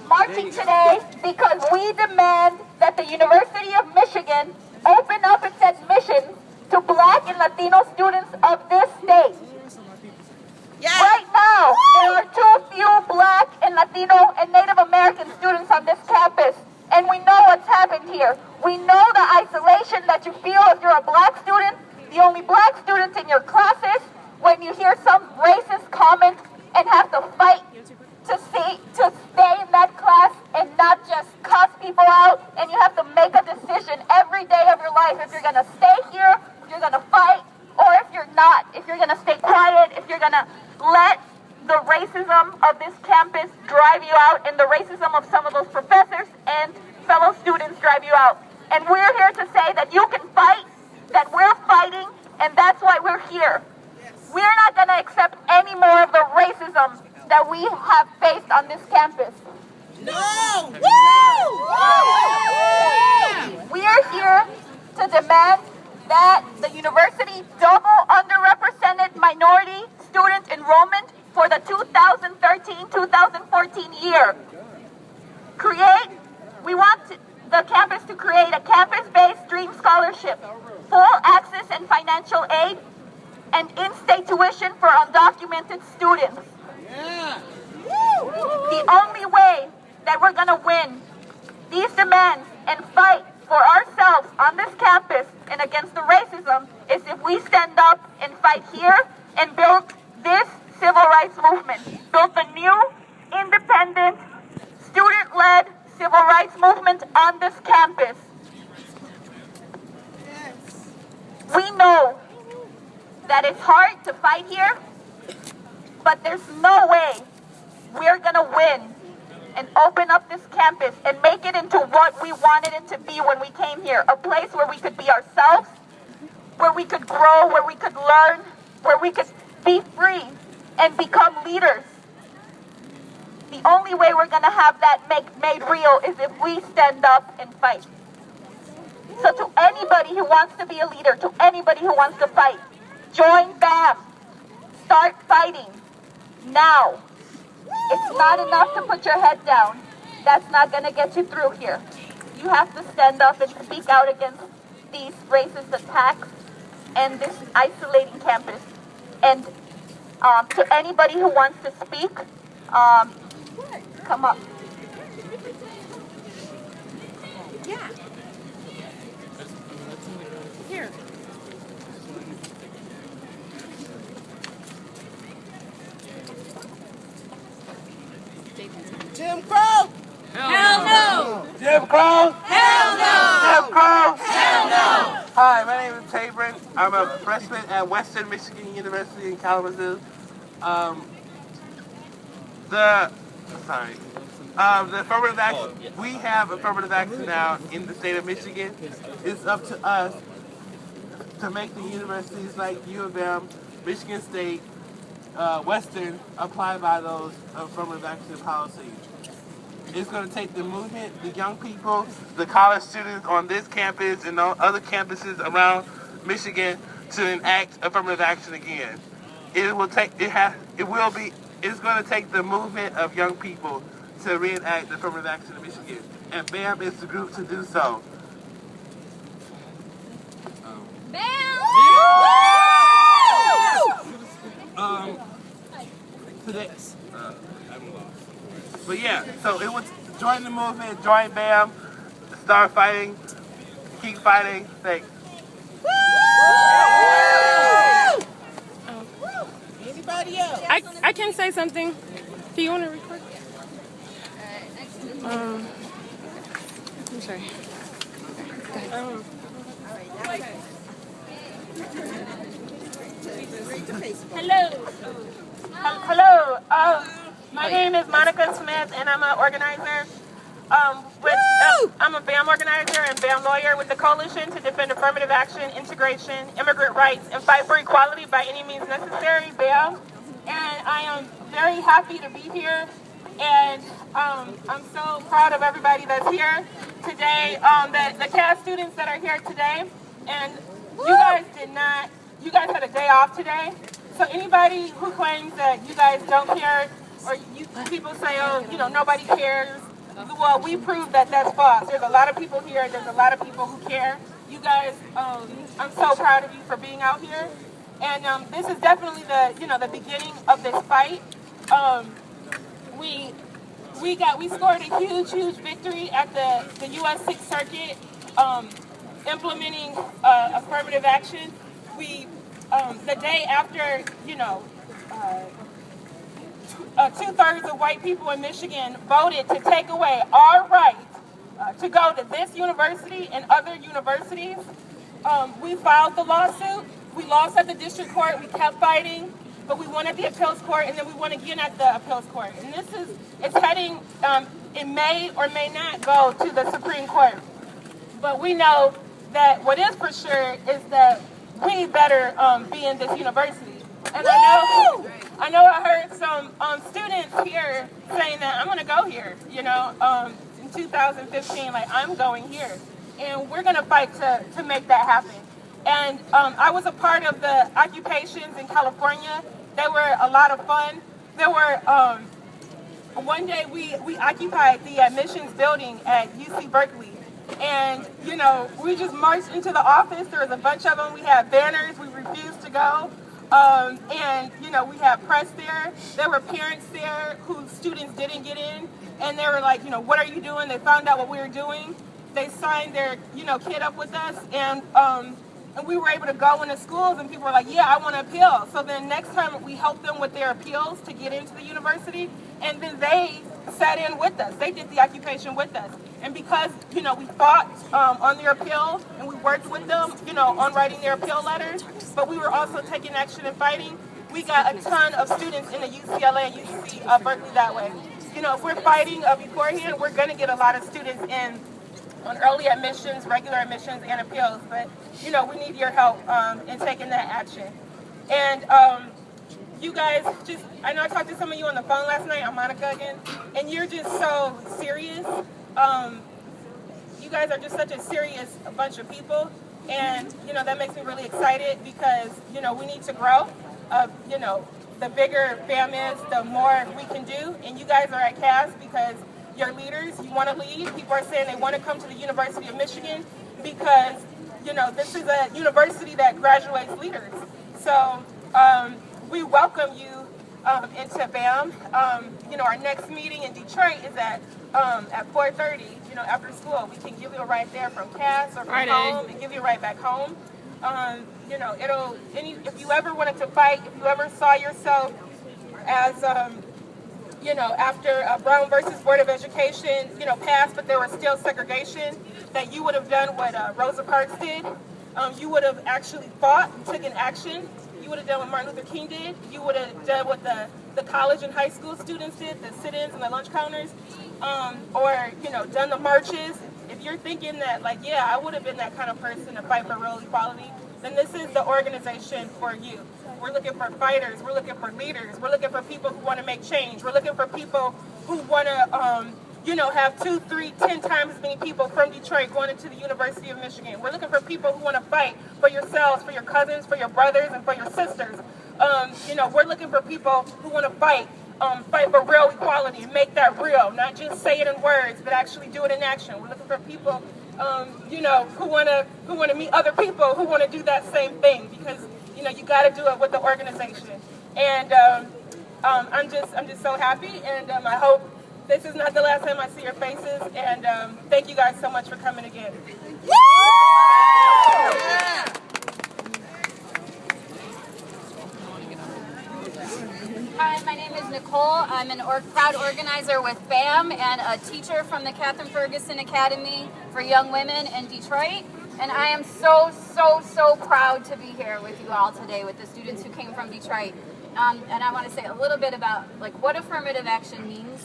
marching today because we demand that the University of Michigan open up its admissions to Black and Latino students of this state. Yeah. Right now, there are too few Black and Latino and Native American students on this campus, and we know what's happened here. We know the isolation that you feel if you're a Black student, the only Black students in your classes, when you hear some racist comment and have to fight to stay in that class and not just cuss people out, and you have to make a decision every day of your life if you're going to stay here, if you're going to fight, or if you're not, if you're going to stay quiet, if you're going to let the racism of this campus drive you out and the racism of some of those professors and fellow students drive you out. And we're here to say that you can fight, that we're fighting, and that's why we're here. We're not going to accept any more of the racism that we have faced on this campus. No! Woo! We are here to demand that the university double underrepresented minority student enrollment for the 2013-2014 year. We want the campus to create a campus-based dream scholarship, full access and financial aid, and in-state tuition for undocumented students. Yeah. The only way that we're going to win these demands and fight for ourselves on this campus and against the racism is if we stand up and fight here and build this civil rights movement. Build the new, independent, student-led civil rights movement on this campus. Yes. We know that it's hard to fight here, but there's no way we're going to win and open up this campus and make it into what we wanted it to be when we came here. A place where we could be ourselves, where we could grow, where we could learn, where we could be free and become leaders. The only way we're going to have that made real is if we stand up and fight. So to anybody who wants to be a leader, to anybody who wants to fight, join BAMN. Start fighting now. It's not enough to put your head down. That's not going to get you through here. You have to stand up and speak out against these racist attacks and this isolating campus. And to anybody who wants to speak, come up. Yeah. Here. Jim Crow! Hell no! Jim Crow! Hell no! Jim Crow! Hell no! Hi, my name is Tabron. I'm a freshman at Western Michigan University in Kalamazoo. The affirmative action, we have affirmative action now in the state of Michigan. It's up to us to make the universities like U of M, Michigan State, Western apply by those affirmative action policies. It's going to take the movement, the young people, the college students on this campus and on other campuses around Michigan to enact affirmative action again. It's going to take the movement of young people to reenact affirmative action in Michigan. And BAMN is the group to do so. Today, but yeah, so it was join the movement, join BAMN, start fighting, keep fighting. Thanks. Anybody else? I can say something. Do you want to record? I'm sorry. Hello. My name is Monica Smith, and I'm an organizer. I'm a BAMN organizer and BAMN lawyer with the Coalition to Defend Affirmative Action, Integration, Immigrant Rights, and Fight for Equality by Any Means Necessary, BAMN. And I am very happy to be here. And I'm so proud of everybody that's here today, the CAS students that are here today. And you guys had a day off today. So anybody who claims that you guys don't care, or people say, oh, nobody cares, well, we proved that that's false. There's a lot of people here. There's a lot of people who care. You guys, I'm so proud of you for being out here. And this is definitely the beginning of this fight. We scored a huge victory at the U.S. Sixth Circuit, implementing affirmative action. We the day after, 2/3 of white people in Michigan voted to take away our right to go to this university and other universities. We filed the lawsuit. We lost at the district court. We kept fighting, but we won at the appeals court, and then we won again at the appeals court. And it's heading, it may or may not go to the Supreme Court. But we know that what is for sure is that we better be in this university. And I know I heard some students here saying that I'm going to go here, in 2015, like I'm going here. And we're going to fight to make that happen. And I was a part of the occupations in California. They were a lot of fun. There were, one day we occupied the admissions building at UC Berkeley. And, we just marched into the office. There was a bunch of them. We had banners. We refused to go. And, we had press there. There were parents there whose students didn't get in. And they were like, what are you doing? They found out what we were doing. They signed their, kid up with us. And we were able to go into schools, and people were like, yeah, I want to appeal. So then next time we helped them with their appeals to get into the university. And then they sat in with us. They did the occupation with us. And because, we fought on their appeal, and we worked with them, on writing their appeal letters, but we were also taking action and fighting, we got a ton of students in the UCLA and UC Berkeley that way. If we're fighting beforehand, we're going to get a lot of students in on early admissions, regular admissions, and appeals. But, we need your help in taking that action. And you guys I know I talked to some of you on the phone last night, I'm Monica again, and you're just so serious. You guys are just such a serious bunch of people, and, that makes me really excited because, we need to grow. The bigger BAM is, the more we can do, and you guys are at CAS because you're leaders, you want to lead. People are saying they want to come to the University of Michigan because, this is a university that graduates leaders. So we welcome you into BAM. Our next meeting in Detroit is at 4:30, after school. We can give you a ride there from CAS or from home and give you a ride back home. If you ever wanted to fight, if you ever saw yourself as, after Brown versus Board of Education, passed, but there was still segregation, that you would have done what Rosa Parks did. You would have actually fought and taken action. You would have done what Martin Luther King did. You would have done what the college and high school students did, the sit-ins and the lunch counters, or, done the marches. If you're thinking that, I would have been that kind of person to fight for real equality, then this is the organization for you. We're looking for fighters. We're looking for leaders. We're looking for people who want to make change. We're looking for people who want to, have 2, 3, 10 times as many people from Detroit going into the University of Michigan. We're looking for people who want to fight for yourselves, for your cousins, for your brothers, and for your sisters. We're looking for people who want to fight for real equality and make that real, not just say it in words, but actually do it in action. We're looking for people, who want to meet other people who want to do that same thing, because you got to do it with the organization. And I'm just so happy, and I hope this is not the last time I see your faces. And thank you guys so much for coming again. Hi, my name is Nicole. I'm a proud organizer with BAM and a teacher from the Catherine Ferguson Academy for Young Women in Detroit. And I am so proud to be here with you all today with the students who came from Detroit. And I want to say a little bit about what affirmative action means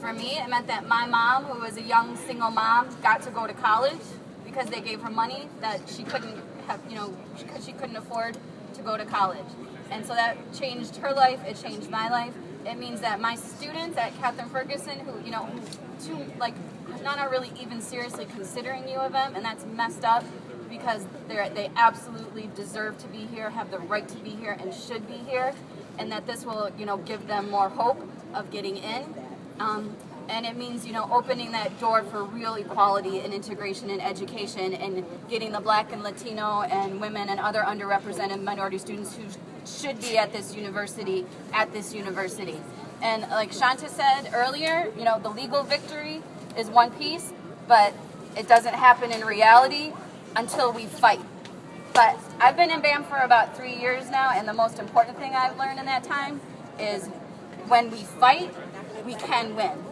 for me. It meant that my mom, who was a young single mom, got to go to college because they gave her money that she couldn't have, because she couldn't afford to go to college. And so that changed her life, it changed my life. It means that my students at Catherine Ferguson, who, none are really even seriously considering U of M, and that's messed up because they absolutely deserve to be here, have the right to be here, and should be here, and that this will, give them more hope of getting in. And it means, opening that door for real equality and integration in education and getting the Black and Latino and women and other underrepresented minority students who should be at this university. And like Shanta said earlier, the legal victory is one piece, but it doesn't happen in reality until we fight. But I've been in BAM for about 3 years now, and the most important thing I've learned in that time is when we fight, we can win.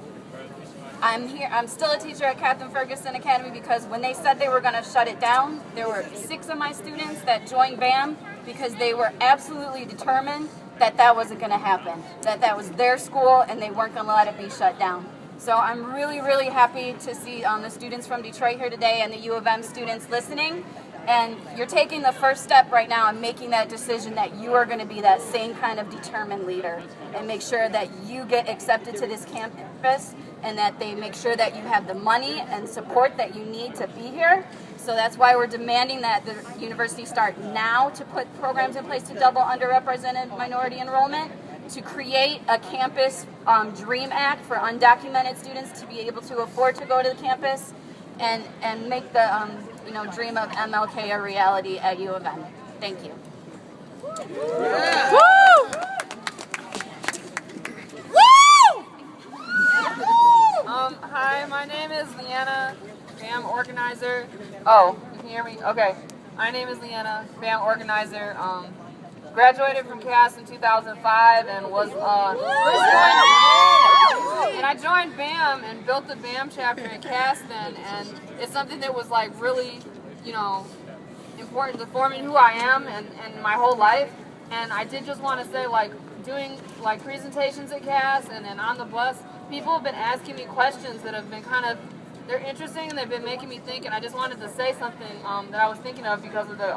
I'm still a teacher at Catherine Ferguson Academy because when they said they were going to shut it down, there were 6 of my students that joined BAM because they were absolutely determined that wasn't going to happen, that was their school and they weren't going to let it be shut down. So I'm really, really happy to see the students from Detroit here today and the U of M students listening. And you're taking the first step right now and making that decision that you are going to be that same kind of determined leader and make sure that you get accepted to this campus and that they make sure that you have the money and support that you need to be here. So that's why we're demanding that the university start now to put programs in place to double underrepresented minority enrollment, to create a campus DREAM Act for undocumented students to be able to afford to go to the campus, and make the dream of MLK a reality at U of M. Thank you. Yeah. Woo! Woo! Hi, my name is Leanna, BAM organizer. Oh, you can hear me? Okay. My name is Leanna, BAM organizer. Graduated from CAS in 2005 and was and I joined BAM and built the BAM chapter in CAS then, and it's something that was like really, important to forming who I am and my whole life. And I did just want to say, like, doing like presentations at CAS and then on the bus, people have been asking me questions that have been they're interesting and they've been making me think, and I just wanted to say something that I was thinking of because of the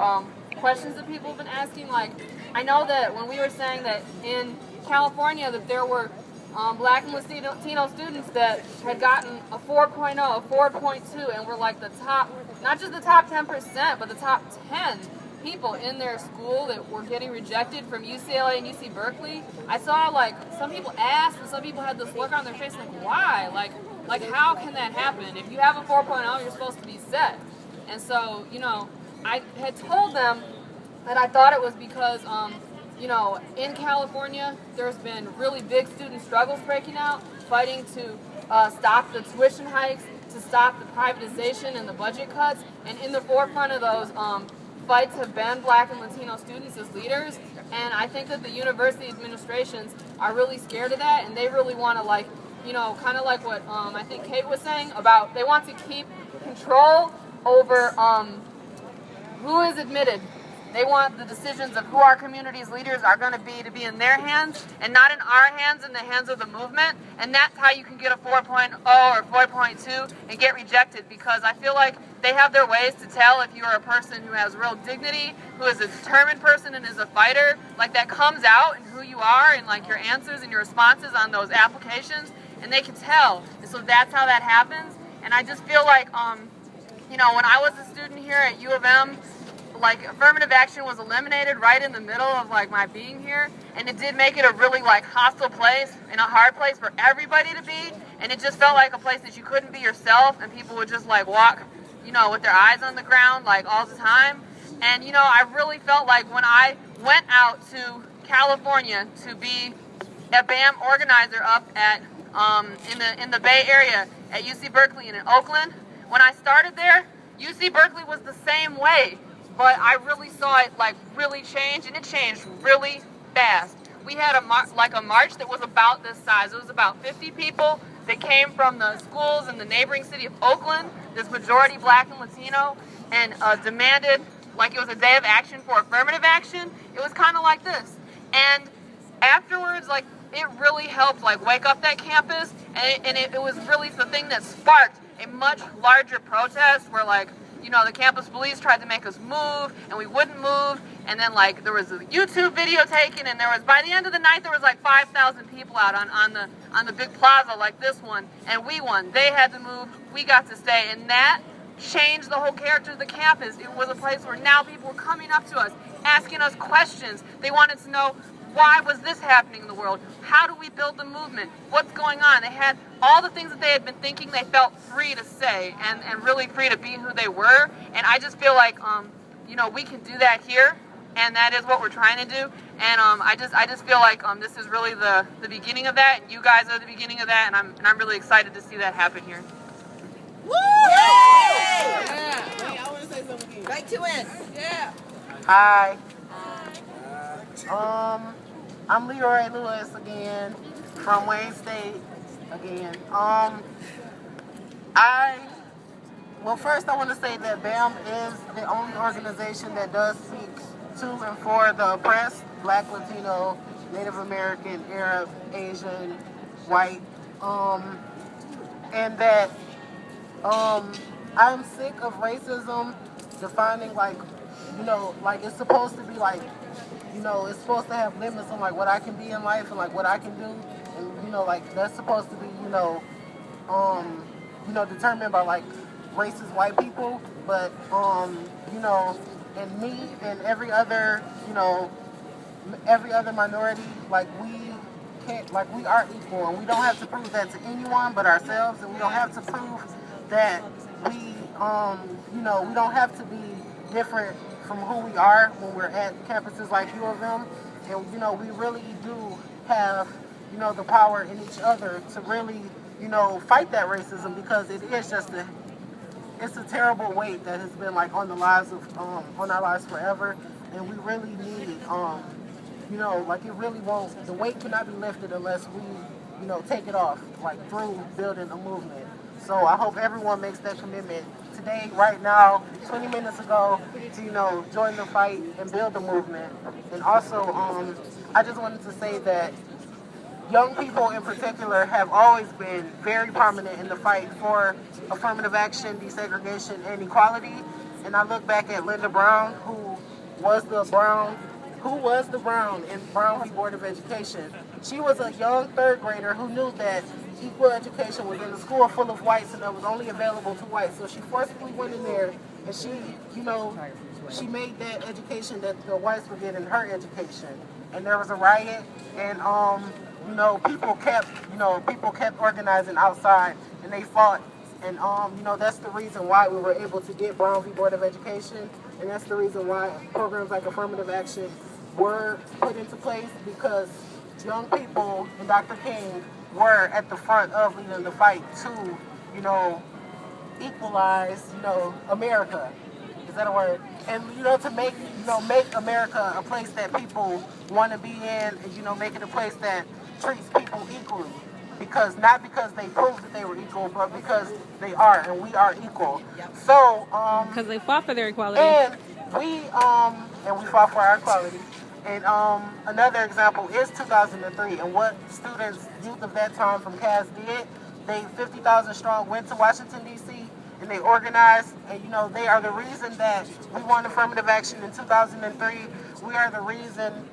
questions that people have been asking. Like, I know that when we were saying that in California that there were Black and Latino students that had gotten a 4.0, a 4.2, and were like the top, not just the top 10%, but the top 10 people in their school that were getting rejected from UCLA and UC Berkeley. I saw like some people asked and some people had this look on their face like, why? Like how can that happen? If you have a 4.0, you're supposed to be set. And so, I had told them that I thought it was because, in California, there's been really big student struggles breaking out, fighting to stop the tuition hikes, to stop the privatization and the budget cuts. And in the forefront of those fights have been Black and Latino students as leaders. And I think that the university administrations are really scared of that, and they really want to, kind of like what I think Kate was saying about they want to keep control over who is admitted. They want the decisions of who our community's leaders are going to be in their hands and not in our hands, in the hands of the movement. And that's how you can get a 4.0 or 4.2 and get rejected, because I feel like they have their ways to tell if you're a person who has real dignity, who is a determined person and is a fighter. Like, that comes out in who you are and like your answers and your responses on those applications, and they can tell. And so that's how that happens. And I just feel like, when I was a student here at U of M, like, affirmative action was eliminated right in the middle of like my being here, and it did make it a really like hostile place and a hard place for everybody to be, and it just felt like a place that you couldn't be yourself, and people would just like walk, with their eyes on the ground like all the time. And I really felt like when I went out to California to be a BAM organizer up at in the Bay Area at UC Berkeley and in Oakland, when I started there, UC Berkeley was the same way. But I really saw it like really change, and it changed really fast. We had a march that was about this size. It was about 50 people that came from the schools in the neighboring city of Oakland, this majority Black and Latino, and demanded, like, it was a day of action for affirmative action. It was kind of like this. And afterwards, like, it really helped like wake up that campus, and it was really the thing that sparked a much larger protest where, like, the campus police tried to make us move, and we wouldn't move. And then, like, there was a YouTube video taken, and by the end of the night, there was like 5,000 people out on the big plaza like this one, and we won. They had to move, we got to stay, and that changed the whole character of the campus. It was a place where now people were coming up to us, asking us questions. They wanted to know why was this happening in the world? How do we build the movement? What's going on? They had all the things that they had been thinking they felt free to say and really free to be who they were. And I just feel like, we can do that here. And that is what we're trying to do. And I just feel like this is really the beginning of that. And you guys are the beginning of that. And I'm really excited to see that happen here. Woo! Yeah. I want to say something again. Right to it. Yeah. Hi. I'm Leroy Lewis again from Wayne State again. First I want to say that BAM is the only organization that does speak to and for the oppressed, Black, Latino, Native American, Arab, Asian, white, and that I'm sick of racism defining it's supposed to be it's supposed to have limits on what I can be in life and what I can do, and that's supposed to be determined by racist white people, but and me and every other minority, we can't, we are equal, and we don't have to prove that to anyone but ourselves, and we don't have to prove that we don't have to be different from who we are when we're at campuses like U of M, and we really do have the power in each other to really fight that racism, because it is just it's a terrible weight that has been on our lives forever, and we really need it really won't, the weight cannot be lifted unless we take it off through building a movement. So I hope everyone makes that commitment today, right now, 20 minutes ago, to join the fight and build the movement. And also I just wanted to say that young people in particular have always been very prominent in the fight for affirmative action, desegregation, and equality. And I look back at Linda Brown, who was the Brown in Brown v. Board of Education. She was a young third grader who knew that equal education was in a school full of whites and that was only available to whites. So she forcibly went in there, and she made that education that the whites were getting her education. And there was a riot, and people kept organizing outside, and they fought, and that's the reason why we were able to get Brown v. Board of Education, and that's the reason why programs like Affirmative Action were put into place, because young people and Dr. King were at the front of leading the fight to equalize America. Is that a word? And to make America a place that people want to be in, and make it a place that treats people equally, not because they proved that they were equal, but because they are, and we are equal. So because they fought for their equality, and we fought for our equality. And another example is 2003, and what youth of that time from CAS did. They 50,000 strong went to Washington D.C. and they organized, and they are the reason that we won affirmative action in 2003. We are the reason,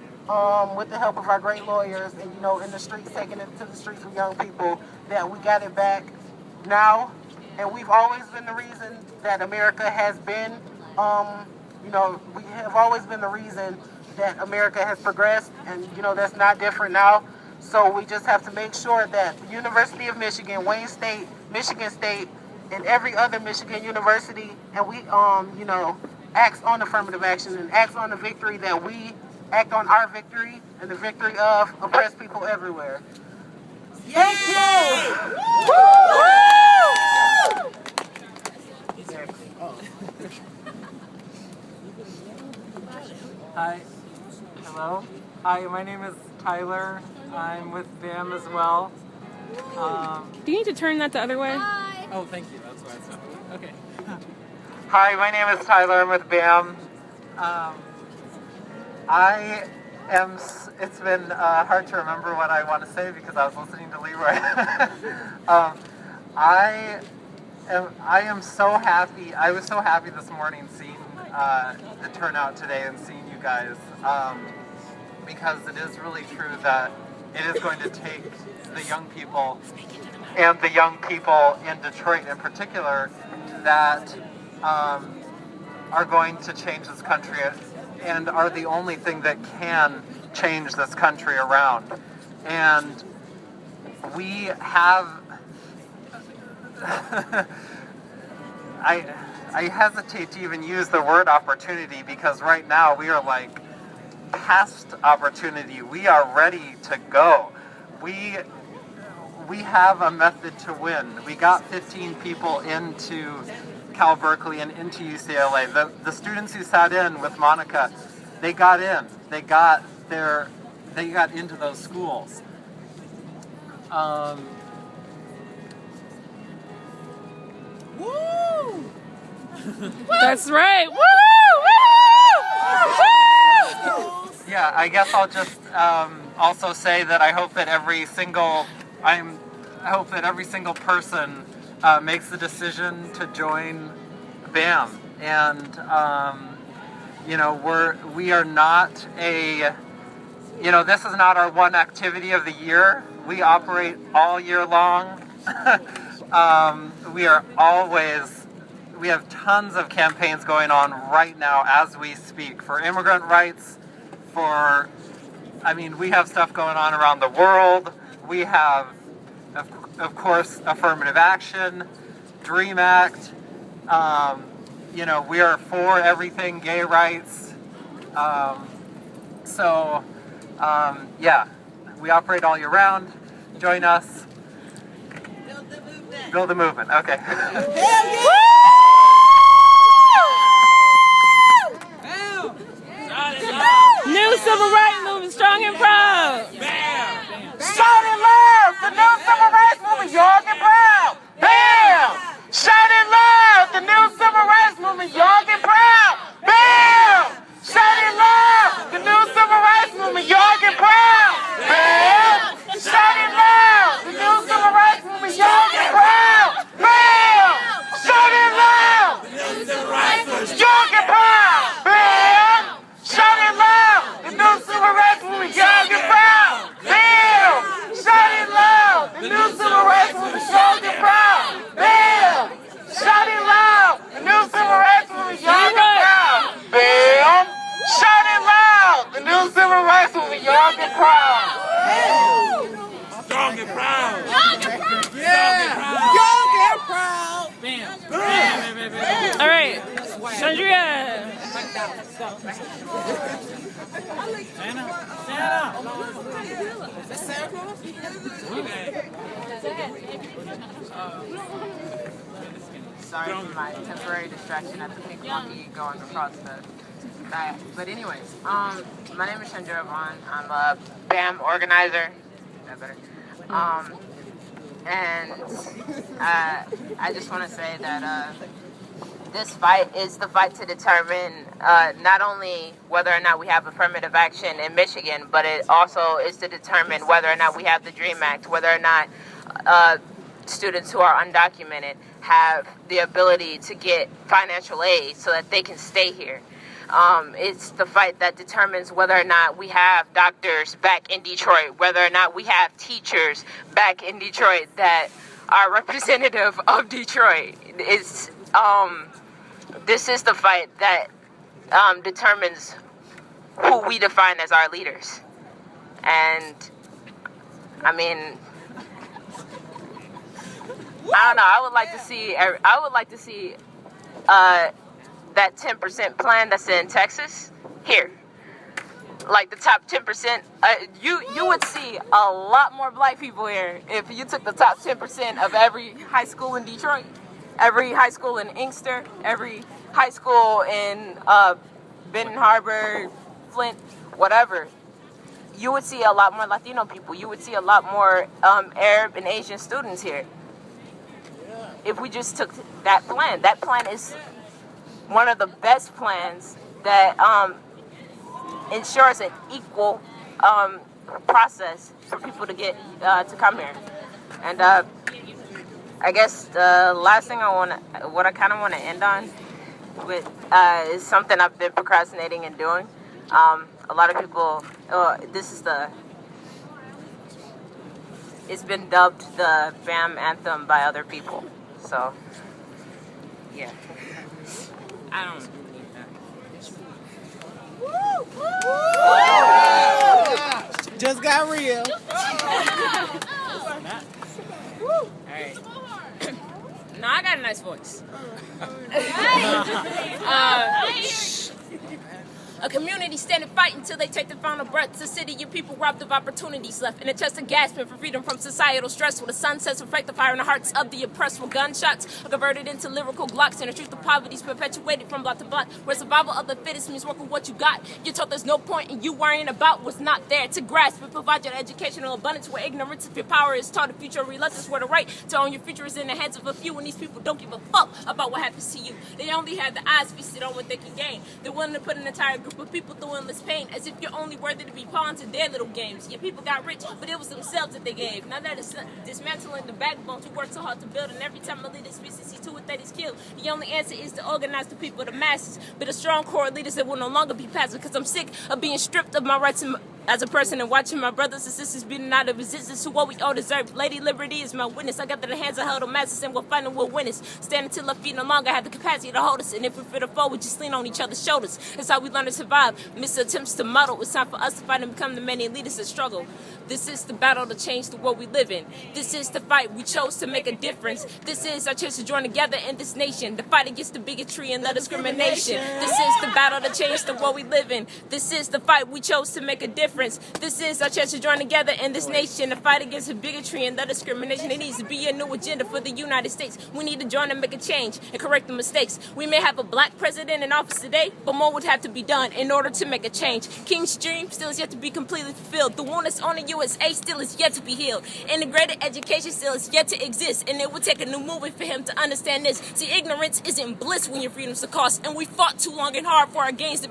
with the help of our great lawyers and in the streets, taking it to the streets with young people, that we got it back now. And we've always been the reason that America has been, we have always been the reason that America has progressed, and that's not different now. So we just have to make sure that the University of Michigan, Wayne State, Michigan State, and every other Michigan university, and we acts on affirmative action and acts on the victory, that we act on our victory and the victory of oppressed people everywhere. Thank you. Hi. Hello. Hi, my name is Tyler. I'm with BAM as well. do you need to turn that the other way? Oh, thank you. That's why it's not. Okay. Hi, my name is Tyler. I'm with BAM. It's been hard to remember what I want to say because I was listening to Leroy. I am so happy. I was so happy this morning seeing the turnout today and seeing you guys, because it is really true that it is going to take the young people, and the young people in Detroit in particular, that are going to change this country and are the only thing that can change this country around. And we have, I hesitate to even use the word opportunity, because right now we are like past opportunity. We are ready to go. We have a method to win. We got 15 people into Cal Berkeley and into UCLA. The students who sat in with Monica, they got in. They got into those schools. Woo! That's right. Woo! Woo! Yeah, I guess I'll just also say that I hope that every single person makes the decision to join BAM. And we are not this is not our one activity of the year. We operate all year long. We have tons of campaigns going on right now as we speak for immigrant rights, we have stuff going on around the world. We have, of course, Affirmative Action, DREAM Act. We are for everything gay rights. We operate all year round. Join us. Build the movement. Build the movement. Okay. Hell yeah! New civil rights movement, strong and proud. BAM! Shout it loud! The new civil rights movement, young and proud! BAM! Shout it loud! The new civil rights movement, young and proud! BAM! Shout it loud! The new civil rights movement, young and proud! BAM! Shout it loud! The new civil rights movement, young and proud! BAM! Shout it loud! The new civil rights movement, young and proud! BAM! Shout it loud! The new civil rights movement, young and proud! BAM! Shout it loud! The new civil rights movement, young and proud! BAM! Shout it loud! The new civil rights movement, young and proud! BAM! Shout it loud! The new civil rights movement, young and proud! Young and proud! Young and proud! Yeah! Young and proud! Bam. Bam. Bam. Bam. All right, Chandria. Sorry for my temporary distraction at the pink monkey going across the diet. But anyways, my name is Chandra Vaughn. I'm a BAM organizer. Is that better? I just want to say that this fight is the fight to determine not only whether or not we have affirmative action in Michigan, but it also is to determine whether or not we have the DREAM Act, whether or not students who are undocumented have the ability to get financial aid so that they can stay here. It's the fight that determines whether or not we have doctors back in Detroit, whether or not we have teachers back in Detroit that are representative of Detroit. This is the fight that determines who we define as our leaders. And I mean, I don't know. I would like to see that 10% plan that's in Texas here. Like the top 10%, you would see a lot more black people here if you took the top 10% of every high school in Detroit, every high school in Inkster, every high school in Benton Harbor, Flint, whatever. You would see a lot more Latino people. You would see a lot more Arab and Asian students here. If we just took that plan is one of the best plans that ensures an equal process for people to get to come here. And I guess the last thing what I kind of want to end on with is something I've been procrastinating and doing. A lot of people, it's been dubbed the BAM anthem by other people. So, yeah. I don't believe that. Woo! Woo! Just got real. All right. No, I got a nice voice. A community standing fighting till they take the final breaths. A city your people robbed of opportunities left. In a chest of gasping for freedom from societal stress. Where the sunsets reflect the fire in the hearts of the oppressed. Where gunshots are converted into lyrical glocks. And the truth of poverty is perpetuated from block to block. Where survival of the fittest means work with what you got. You're told there's no point in you worrying about what's not there to grasp. And provide your educational abundance where ignorance of your power is taught. The future reluctance where the right to own your future is in the hands of a few. And these people don't give a fuck about what happens to you. They only have the eyes feasted on what they can gain. They're willing to put an entire group of people through endless pain, as if you're only worthy to be pawns in their little games. Your people got rich, but it was themselves that they gave. Now that it's dismantling the backbone to work so hard to build, and every time a leader speaks, see to it that he's killed. The only answer is to organize the people, the masses, but a strong core of leaders that will no longer be passive, because I'm sick of being stripped of my rights as a person and watching my brothers and sisters beating out of resistance to what we all deserve. Lady Liberty is my witness. I got the hands I held on masses and we'll find them, we'll win us. Stand until our feet no longer have the capacity to hold us. And if we fit a foe, we just lean on each other's shoulders. That's how we learn to survive. Miss attempts to muddle. It's time for us to fight and become the many leaders that struggle. This is the battle to change the world we live in. This is the fight we chose to make a difference. This is our chance to join together in this nation. The fight against the bigotry and the discrimination. This is the battle to change the world we live in. This is the fight we chose to make a difference. This is our chance to join together in this nation. The fight against the bigotry and the discrimination. It needs to be a new agenda for the United States. We need to join and make a change and correct the mistakes. We may have a black president in office today, but more would have to be done in order to make a change. King's dream still is yet to be completely fulfilled. The one that's on the USA still is yet to be healed. Integrated education still is yet to exist, and it will take a new movement for him to understand this. See, ignorance isn't bliss when your freedom's the cost, and we fought too long and hard for our gains to